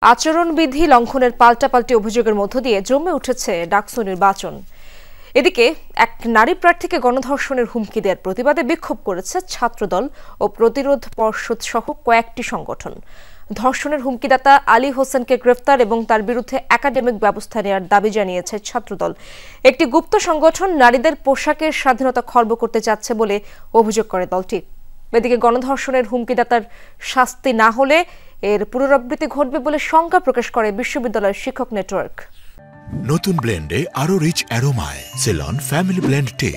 আচরণবিধি লঙ্ঘনের পাল্টাপাল্টি অভিযোগের মধ্য দিয়ে জমে উঠেছে ডাকসু নির্বাচন। এদিকে এক নারী প্রার্থীকে গণধর্ষণের হুমকি দেওয়ার প্রতিবাদে বিক্ষোভ করেছে ছাত্রদল ও প্রতিরোধ পর্ষদ সহ কয়েকটি সংগঠন। ধর্ষণের হুমকিদাতা আলী হোসেনকে গ্রেফতার এবং তার বিরুদ্ধে একাডেমিক ব্যবস্থা নেওয়ার দাবি জানিয়েছে ছাত্রদল। একটি গুপ্ত সংগঠন নারীদের পোশাকের স্বাধীনতা খর্ব করতে যাচ্ছে বলে অভিযোগ করে দলটি। এদিকে গণধর্ষণের হুমকিদাতার শাস্তি না হলে এর পুনরাবৃত্তি ঘটবে বলে শঙ্কা প্রকাশ করে বিশ্ববিদ্যালয়ের শিক্ষক নেটওয়ার্ক। নতুন ব্লেন্ডে আরো রিচ অ্যারোমায় সেলন ফ্যামিলি ব্লেন্ড টে।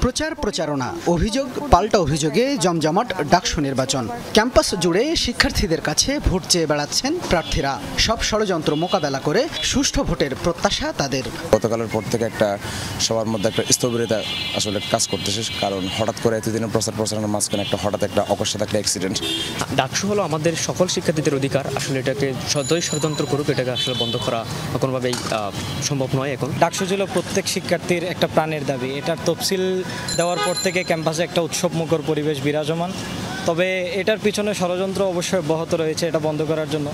প্রচার প্রচারণা, অভিযোগ পাল্টা অভিযোগে জমজমাট ডাকসু নির্বাচন। ক্যাম্পাস জুড়ে শিক্ষার্থীদের কাছে ভোট চেয়ে বেড়াচ্ছেন প্রার্থীরা। সব ষড়যন্ত্র মোকাবেলা করে সুষ্ঠু ভোটের প্রত্যাশা তাদের। গতকালের পর থেকে সবার মধ্যে একটা স্থবিরতা আসলে কাজ করতেছে, কারণ হঠাৎ করে এতদিনের প্রচারণার মাঝখানে হঠাৎ একটা অকস্মাৎ একটা অ্যাক্সিডেন্ট। ডাকসু হলো আমাদের সকল শিক্ষার্থীদের অধিকার। আসলে এটাকে যতই ষড়যন্ত্র করুক এটাকে আসলে বন্ধ করা কোনোভাবেই সম্ভব নয়। এখন ডাকসু ছিল প্রত্যেক শিক্ষার্থীর একটা প্রাণের দাবি। এটার তফসিল দেওয়ার পর থেকে ক্যাম্পাসে একটা উৎসবমুখর পরিবেশ বিরাজমান। তবে এটার পিছনে ষড়যন্ত্র অবশ্যই অব্যাহত রয়েছে এটা বন্ধ করার জন্য।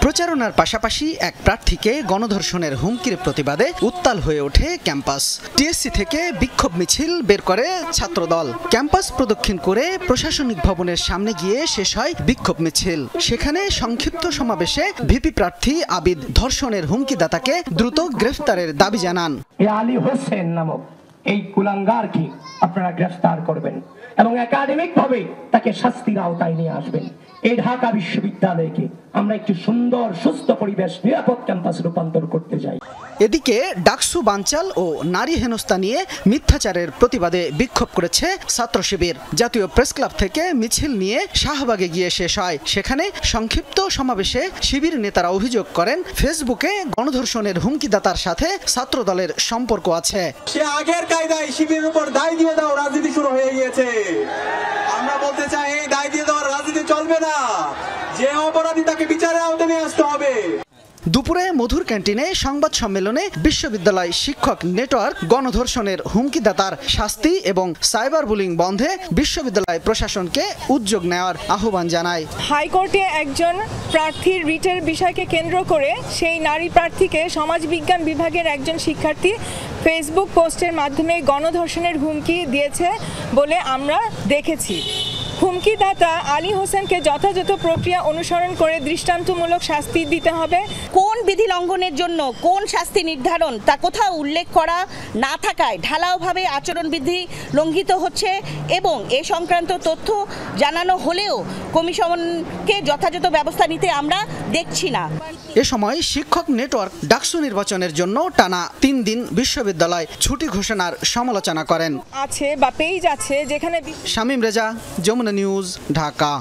প্রচারণার পাশাপাশি এক প্রার্থীকে গণধর্ষণের হুমকির প্রতিবাদে উত্তাল হয়ে ওঠে ক্যাম্পাস। টিএসসি থেকে বিক্ষোভ মিছিল বের করে ছাত্রদল। ক্যাম্পাস প্রদক্ষিণ করে প্রশাসনিক ভবনের সামনে গিয়ে শেষ হয় বিক্ষোভ মিছিল। সেখানে সংক্ষিপ্ত সমাবেশে ভিপি প্রার্থী আবিদ ধর্ষণের হুমকিদাতাকে দ্রুত গ্রেফতারের দাবি জানান। আলী হোসেন নামক এই কুলাঙ্গারকে আপনারা গ্রেফতার করবেন এবং একাডেমিক ভাবে তাকে শাস্তির আওতায় নিয়ে আসবেন। এই ঢাকা বিশ্ববিদ্যালয়কে আমরা একটি সুন্দর সুস্থ পরিবেশ নিরাপদ ক্যাম্পাস রূপান্তর করতে চাই। এদিকে ডাকসু বানচাল ও নারী হেনস্থা নিয়ে মিথ্যাচারের প্রতিবাদে বিক্ষোভ করেছে ছাত্র শিবির। জাতীয় প্রেস ক্লাব থেকে মিছিল নিয়ে শাহবাগে গিয়ে শেষ হয়। সেখানে সংক্ষিপ্ত সমাবেশে শিবির নেতারা অভিযোগ করেন ফেসবুকে গণধর্ষণের হুমকিদাতার সাথে ছাত্রদলের সম্পর্ক আছে। সে আগের কায়দায় শিবিরের উপর দায় দিয়ে দাও রাজনীতি শুরু হয়ে গিয়েছে। আমরা বলতে চাই এই দায় দিয়ে দেওয়ার রাজনীতি চলবে না। যে অপরাধী তাকে বিচারের আওতায় নিয়ে আসতে হবে। দুপুরে মধুর ক্যান্টিনে সংবাদ সম্মেলনে বিশ্ববিদ্যালয় শিক্ষক নেটওয়ার্ক গণধর্ষণের হুমকিদাতার শাস্তি এবং সাইবার বুলিং বন্ধে বিশ্ববিদ্যালয় প্রশাসনকে উদ্যোগ নেওয়ার আহ্বান জানায়। হাইকোর্টে একজন প্রার্থীর রিটের বিষয়কে কেন্দ্র করে সেই নারী প্রার্থীকে সমাজবিজ্ঞান বিভাগের একজন শিক্ষার্থী ফেসবুক পোস্টের মাধ্যমে গণধর্ষণের হুমকি দিয়েছে বলে আমরা দেখেছি। হুমকিদাতা আলী হোসেনকে যথাযথ প্রক্রিয়া অনুসরণ করে দৃষ্টান্তমূলক শাস্তি দিতে হবে। কোন বিধি লঙ্ঘনের জন্য কোন শাস্তি নির্ধারণ তা কোথাও উল্লেখ করা না থাকায় ঢালাওভাবে আচরণবিধি লঙ্ঘিত হচ্ছে এবং এ সংক্রান্ত তথ্য জানানো হলেও কমিশনকে যথাযথ ব্যবস্থা নিতে আমরা দেখছি না। এ সময় শিক্ষক নেটওয়ার্ক ডাকসু নির্বাচনের জন্য টানা 3 দিন বিশ্ববিদ্যালয় ছুটি ঘোষণার সমালোচনা করেন। আছে বা পেজ আছে যেখানে। শামীম রেজা, যমুনা নিউজ, ঢাকা।